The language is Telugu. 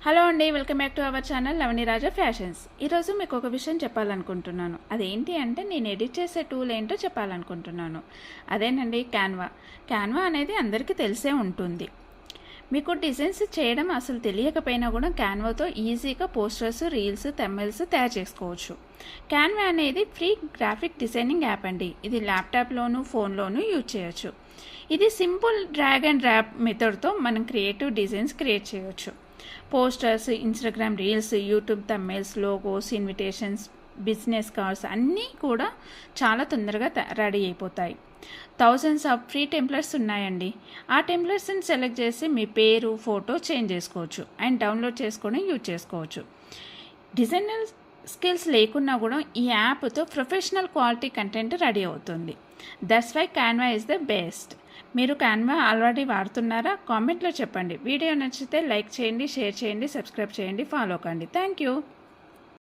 హలో అండి, welcome back to our channel Lavani Raja fashions. ఈరోజు మీకు ఒక విషయం చెప్పాలనుకుంటున్నాను. అదేంటి అంటే నేను ఎడిట్ చేసే టూల్ ఏంటో చెప్పాలనుకుంటున్నాను. అదేనండి క్యాన్వా అనేది అందరికీ తెలిసే ఉంటుంది. మీకు డిజైన్స్ చేయడం అసలు తెలియకపోయినా కూడా క్యాన్వాతో ఈజీగా పోస్టర్స్, రీల్స్, థంబ్నెయిల్స్ తయారు చేసుకోవచ్చు. క్యాన్వా అనేది ఫ్రీ గ్రాఫిక్ డిజైనింగ్ యాప్ అండి. ఇది ల్యాప్టాప్లోను, ఫోన్లోనూ యూజ్ చేయొచ్చు. ఇది సింపుల్ డ్రాగ్ అండ్ డ్రాప్ మెథడ్తో మనం క్రియేటివ్ డిజైన్స్ క్రియేట్ చేయొచ్చు. Posters, Instagram reels, YouTube thumbnails, logos, invitations, business cards అన్నీ కూడా చాలా తొందరగా రెడీ అయిపోతాయి. థౌజండ్స్ ఆఫ్ ఫ్రీ టెంప్లెట్స్ ఉన్నాయండి. ఆ టెంప్లెట్స్ని సెలెక్ట్ చేసి మీ పేరు, ఫోటో చేంజ్ చేసుకోవచ్చు అండ్ డౌన్లోడ్ చేసుకొని యూజ్ చేసుకోవచ్చు. డిజైనర్ స్కిల్స్ లేకున్నా కూడా ఈ యాప్తో ప్రొఫెషనల్ క్వాలిటీ కంటెంట్ రెడీ అవుతుంది. That's why Canva is the best. మీరు క్యాన్వా ఆల్రెడీ వాడుతున్నారా? కామెంట్లో చెప్పండి. వీడియో నచ్చితే లైక్ చేయండి, షేర్ చేయండి, సబ్స్క్రైబ్ చేయండి, ఫాలో కండి. Thank you.